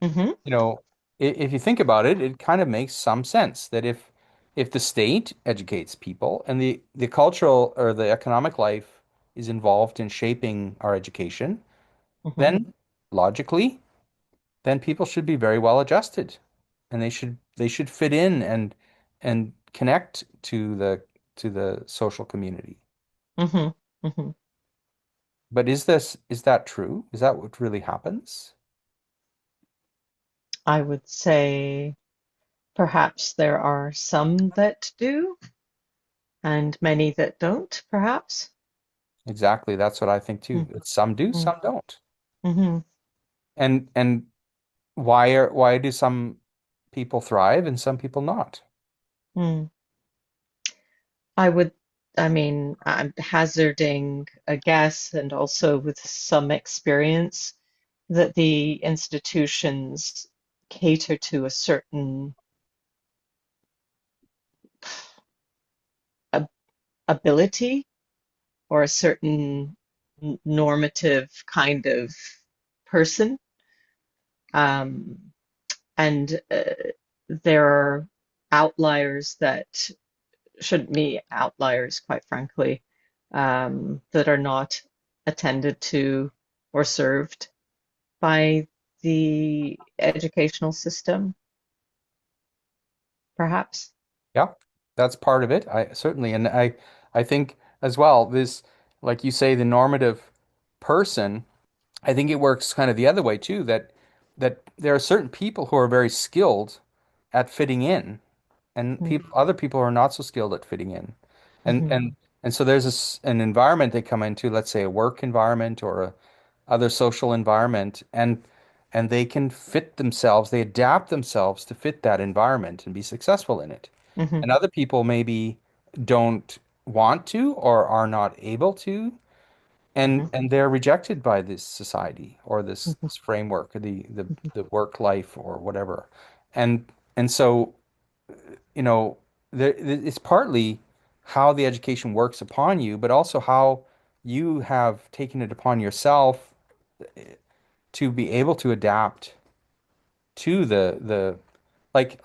Mm-hmm, You know, if you think about it, it kind of makes some sense that if the state educates people and the cultural or the economic life is involved in shaping our education, mm-hmm, then logically, then people should be very well adjusted and they should fit in and connect to the social community. mm-hmm, mm-hmm. But is that true? Is that what really happens? I would say perhaps there are some that do and many that don't, perhaps. Exactly, that's what I think too. It's some do, Mm-hmm, some don't. mm-hmm, And why do some people thrive and some people not? mm. I would, I mean, I'm hazarding a guess and also with some experience that the institutions cater to a certain ab- ability or a certain normative kind of person. Um, and there are outliers that shouldn't be outliers, quite frankly, that are not attended to or served by the educational system, perhaps. Yeah, that's part of it. I certainly, and I think as well, this, like you say, the normative person, I think it works kind of the other way too, that there are certain people who are very skilled at fitting in and other people are not so skilled at fitting in. And Mm-hmm, and and so there's an environment they come into, let's say a work environment or a other social environment, and they can fit themselves, they adapt themselves to fit that environment and be successful in it. mm-hmm, And other people maybe don't want to or are not able to, mm-hmm, and they're rejected by this society or mm-hmm, this framework, the work life or whatever. And so it's partly how the education works upon you, but also how you have taken it upon yourself to be able to adapt to the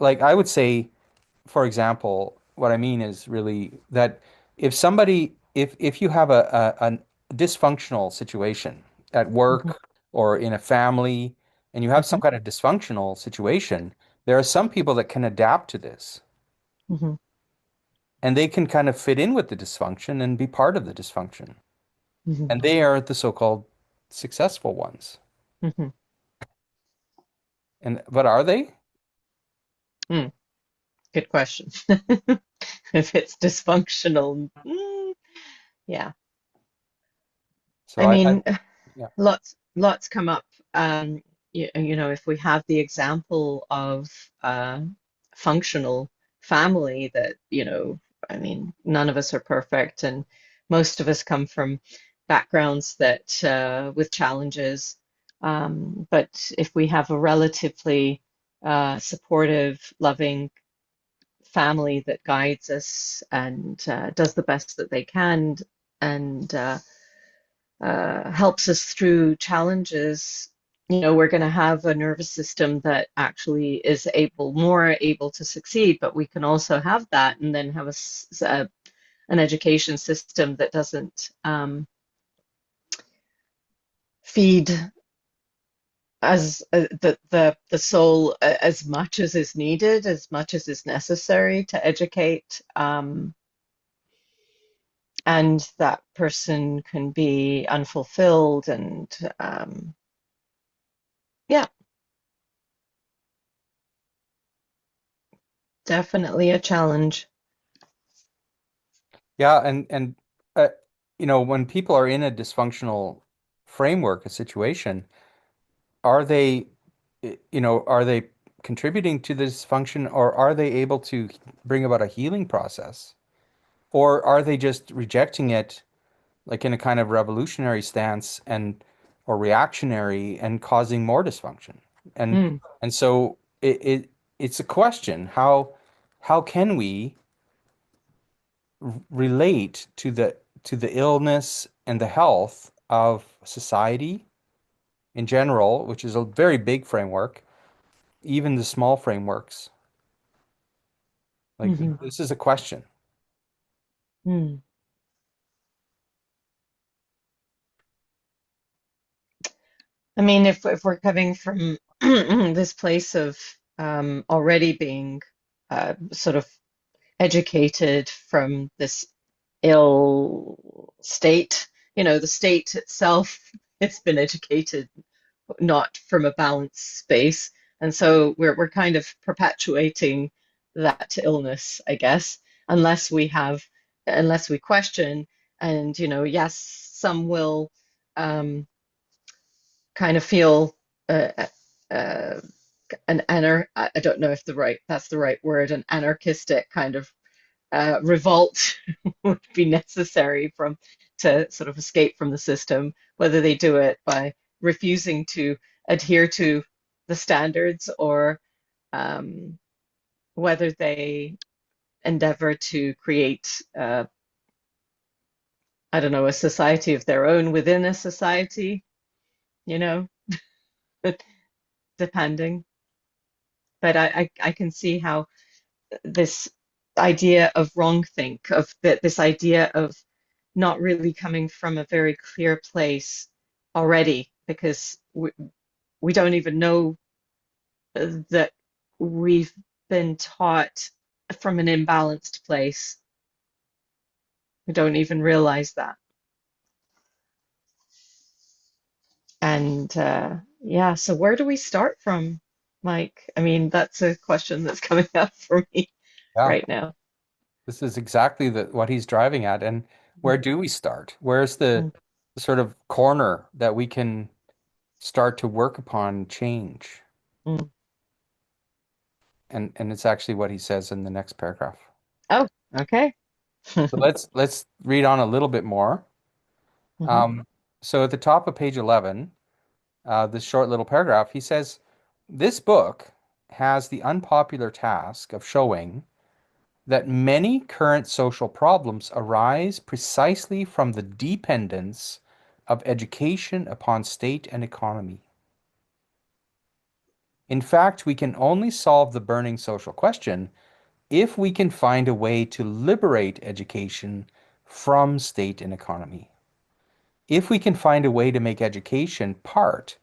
like I would say, for example, what I mean is really that if you have a dysfunctional situation at mm-hmm, work or in a family and you have mm-hmm, some kind of dysfunctional situation, there are some people that can adapt to this. mm-hmm. and they can kind of fit in with the dysfunction and be part of the dysfunction. Mhm. And they are the so-called successful ones. Mhm. And but are they? Mm, good question. If it's dysfunctional, yeah. So I I mean, yeah. lots come up. If we have the example of functional family that, I mean, none of us are perfect, and most of us come from backgrounds that with challenges. But if we have a relatively supportive, loving family that guides us and does the best that they can and helps us through challenges, we're going to have a nervous system that actually is more able to succeed, but we can also have that and then have an education system that doesn't feed as the soul as much as is needed, as much as is necessary to educate, and that person can be unfulfilled and yeah, definitely a challenge. Yeah, and uh, when people are in a dysfunctional framework, a situation, are they, are they contributing to the dysfunction, or are they able to bring about a healing process? Or are they just rejecting it like in a kind of revolutionary stance and or reactionary and causing more dysfunction? And Mm, and so it's a question. How can we relate to the illness and the health of society in general, which is a very big framework, even the small frameworks. Like mhm, this is a question. mm. I mean, if we're coming from this place of already being sort of educated from this ill state, the state itself, it's been educated not from a balanced space. And so we're kind of perpetuating that illness, I guess, unless we question. And, yes, some will um, kind of feel uh, I don't know if that's the right word, an anarchistic kind of revolt would be necessary to sort of escape from the system, whether they do it by refusing to adhere to the standards or um, whether they endeavor to create, I don't know, a society of their own within a society, you know, depending. But I can see how this idea of wrongthink, of this idea of not really coming from a very clear place already, because we don't even know that we've been taught from an imbalanced place. We don't even realize that. And yeah, so where do we start from, Mike? I mean, that's a question that's coming up for me Yeah, right now. this is exactly what he's driving at. And where do we start? Where's the sort of corner that we can start to work upon change? Mm. And it's actually what he says in the next paragraph. Oh, okay. So let's read on a little bit more. Hmm. Um, so at the top of page 11, this short little paragraph, he says, this book has the unpopular task of showing that many current social problems arise precisely from the dependence of education upon state and economy. In fact, we can only solve the burning social question if we can find a way to liberate education from state and economy. If we can find a way to make education part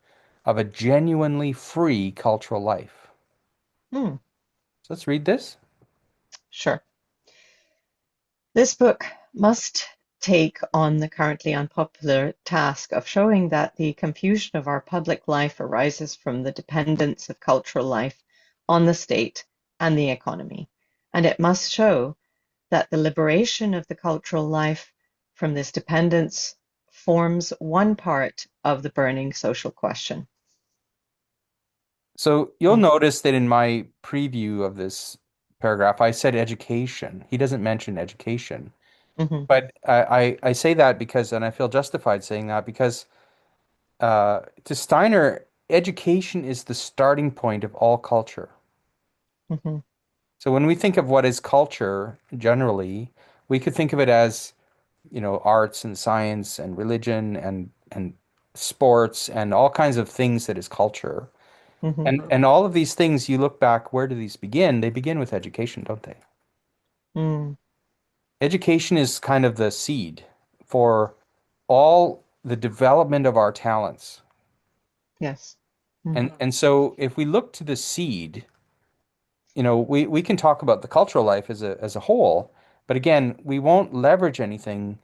of a genuinely free cultural life. Hmm. So let's read this. Sure. This book must take on the currently unpopular task of showing that the confusion of our public life arises from the dependence of cultural life on the state and the economy. And it must show that the liberation of the cultural life from this dependence forms one part of the burning social question. So you'll notice that in my preview of this paragraph, I said education. He doesn't mention education. Mm-hmm, But I say that because, and I feel justified saying that because to Steiner, education is the starting point of all culture. mm-hmm, So when we think of what is culture generally, we could think of it as, arts and science and religion and sports and all kinds of things that is culture. mm-hmm, And all of these things, you look back, where do these begin? They begin with education, don't they? mm, Education is kind of the seed for all the development of our talents. yes. And so if we look to the seed, we can talk about the cultural life as a whole, but again, we won't leverage anything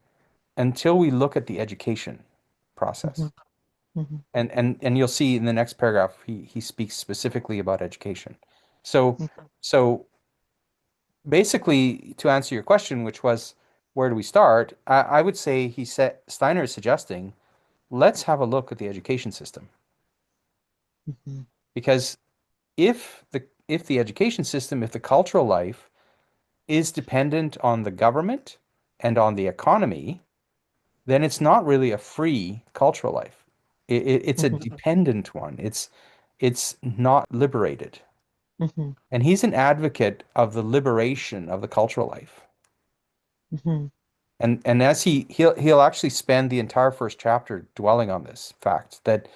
until we look at the education Mm-hmm, process. mm-hmm, And you'll see in the next paragraph he speaks specifically about education. So so basically to answer your question, which was where do we start? I would say he said Steiner is suggesting let's have a look at the education system mm-hmm, because if the education system, if the cultural life is dependent on the government and on the economy, then it's not really a free cultural life. It's a mm-hmm, dependent one. It's not liberated. mm-hmm, And he's an advocate of the liberation of the cultural life. mm-hmm, And as he'll actually spend the entire first chapter dwelling on this fact that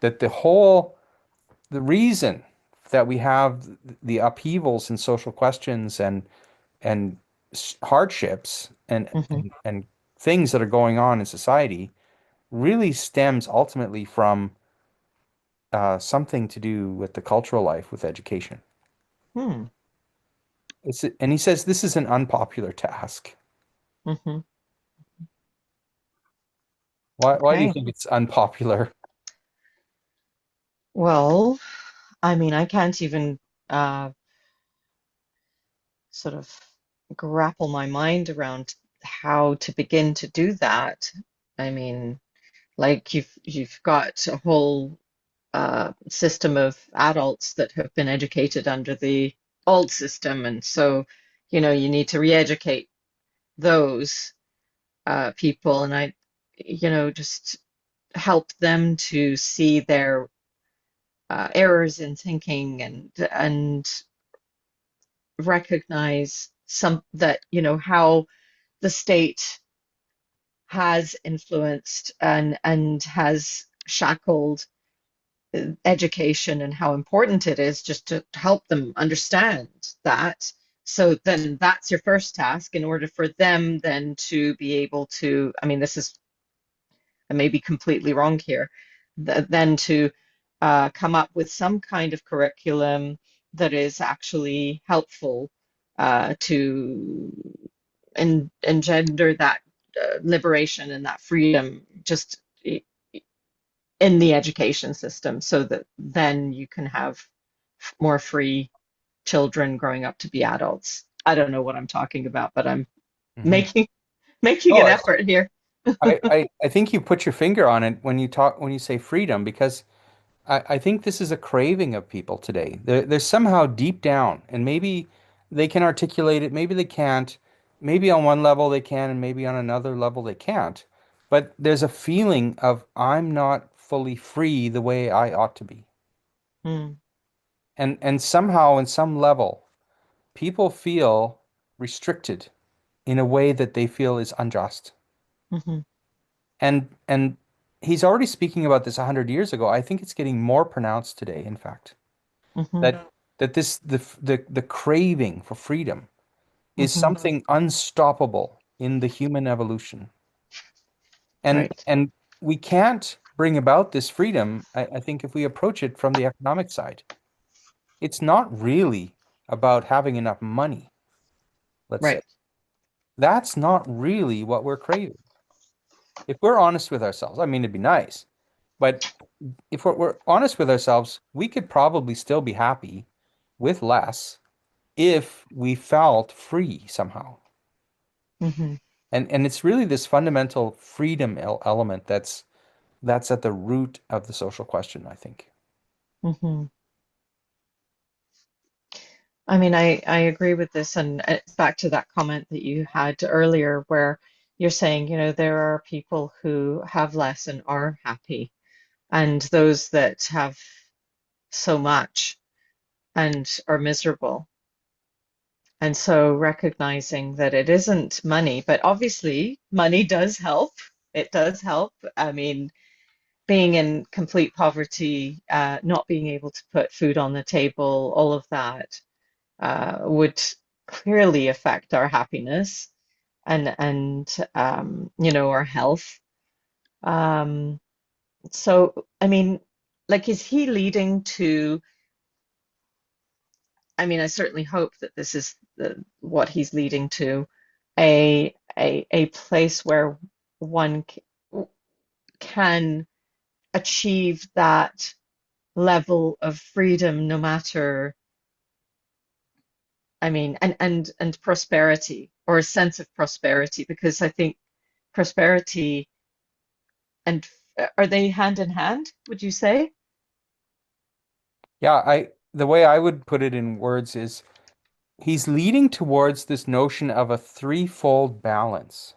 the reason that we have the upheavals in social questions and hardships mm-hmm, and things that are going on in society really stems ultimately from something to do with the cultural life, with education. mm-hmm, And he says this is an unpopular task. mm-hmm. Why do you Okay. think it's unpopular? Well, I mean, I can't even uh, sort of grapple my mind around how to begin to do that. I mean, like you've got a whole system of adults that have been educated under the old system, and so you need to re-educate those people, and just help them to see their errors in thinking and recognize some that how the state has influenced and has shackled education and how important it is just to help them understand that. So then that's your first task in order for them then to be able to, I mean, this is, I may be completely wrong here, then to come up with some kind of curriculum that is actually helpful to engender that liberation and that freedom just in the education system so that then you can have more free children growing up to be adults. I don't know what I'm talking about, but I'm Mhm. making making Oh, an effort here. I think you put your finger on it when you say freedom, because I think this is a craving of people today. There's somehow deep down, and maybe they can articulate it, maybe they can't. Maybe on one level they can, and maybe on another level they can't. But there's a feeling of I'm not fully free the way I ought to be. Mm, And somehow, in some level, people feel restricted in a way that they feel is unjust. hmm And he's already speaking about this 100 years ago. I think it's getting more pronounced today, in fact. hmm That this the craving for freedom is hmm something unstoppable in the human evolution. And Right. and we can't bring about this freedom, I think, if we approach it from the economic side. It's not really about having enough money, let's say. Right. that's not really what we're craving. If we're honest with ourselves, I mean, it'd be nice, but if we're honest with ourselves, we could probably still be happy with less if we felt free somehow. Hmm. And it's really this fundamental freedom element that's at the root of the social question, I think. Hmm. I mean, I agree with this, and it's back to that comment that you had earlier where you're saying, there are people who have less and are happy, and those that have so much and are miserable. And so recognizing that it isn't money, but obviously money does help. It does help. I mean, being in complete poverty, not being able to put food on the table, all of that would clearly affect our happiness and our health. Um, so, I mean, like, is he leading to? I mean, I certainly hope that this is what he's leading to, a place where one can achieve that level of freedom, no matter, I mean, and prosperity or a sense of prosperity, because I think prosperity and are they hand in hand, would you say? Yeah, the way I would put it in words is he's leading towards this notion of a threefold balance.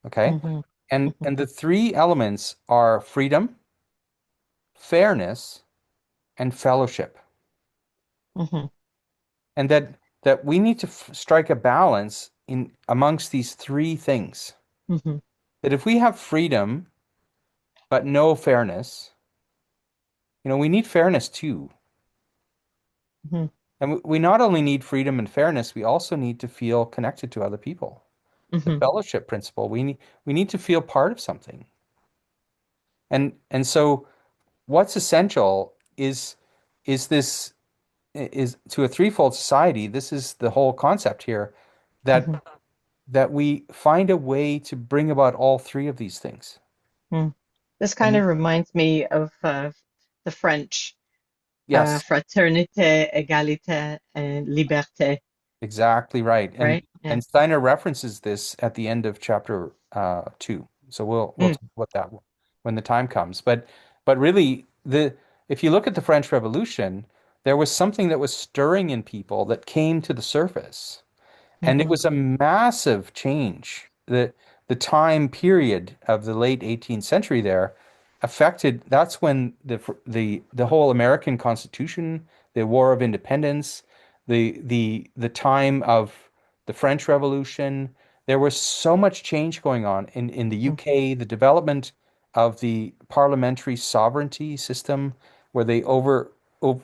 Okay? Hmm. And the three elements are freedom, fairness, and fellowship. Hmm. And that we need to strike a balance in amongst these three things. Hmm. That if we have freedom but no fairness, we need fairness too. Hmm. And we not only need freedom and fairness, we also need to feel connected to other people. The Hmm. fellowship principle, we need to feel part of something. And so what's essential is this is to a threefold society, this is the whole concept here, that Hmm. that we find a way to bring about all three of these things. Hmm. This kind And of reminds me of the French yes, fraternité, égalité, and liberté, exactly right. And right? Yeah. and Steiner references this at the end of chapter 2. So we'll Mm. talk about that when the time comes. But really, the if you look at the French Revolution, there was something that was stirring in people that came to the surface. And it Hmm. was a massive change. The time period of the late 18th century there affected, that's when the whole American Constitution, the War of Independence, the time of the French Revolution, there was so much change going on in the UK, the development of the parliamentary sovereignty system where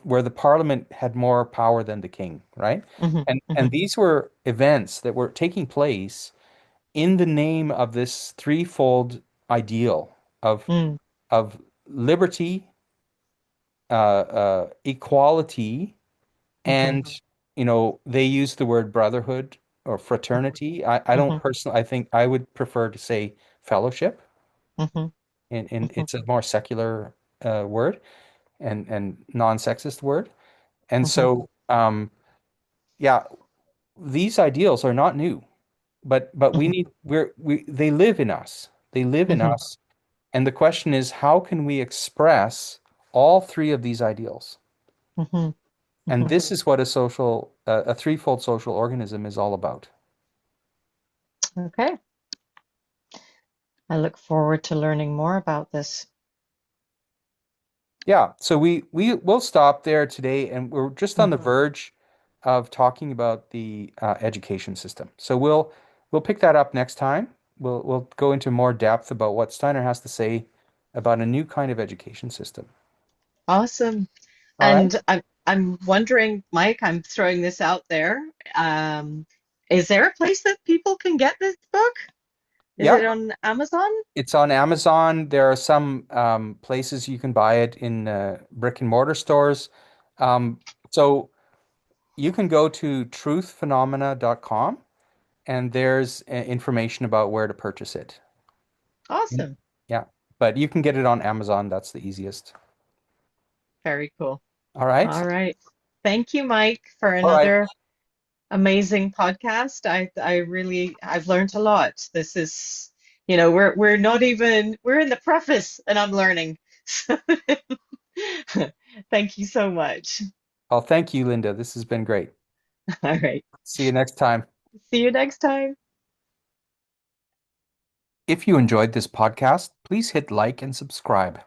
where the parliament had more power than the king, right? Hmm. And Hmm. these were events that were taking place in the name of this threefold ideal of Mm. of liberty, equality, Hmm. and they use the word brotherhood or fraternity. I don't Hmm. personally. I think I would prefer to say fellowship, Hmm. and Hmm. it's a more secular word and non-sexist word. And Hmm. so, yeah, these ideals are not new. But we Hmm. need we they live in us. They live in Hmm. us. And the question is, how can we express all three of these ideals? Hmm. And Hmm. this is what a threefold social organism is all about. Okay. I look forward to learning more about this. Yeah, so we will stop there today, and we're just on Mm. the verge of talking about the education system. So we'll pick that up next time. We'll go into more depth about what Steiner has to say about a new kind of education system. Awesome. All right. And I'm wondering, Mike, I'm throwing this out there. Um, is there a place that people can get this book? Is Yeah, it on Amazon? it's on Amazon. There are some places you can buy it in brick and mortar stores. So you can go to truthphenomena.com and there's information about where to purchase it. Mm. Awesome. Yeah, but you can get it on Amazon. That's the easiest. Very cool. All right. All right. Thank you, Mike, for All right. another amazing podcast. I've learned a lot. This is, we're not even we're in the preface and I'm learning. So thank you so much. Well, thank you, Linda. This has been great. All right. See you next time. See you next time. If you enjoyed this podcast, please hit like and subscribe.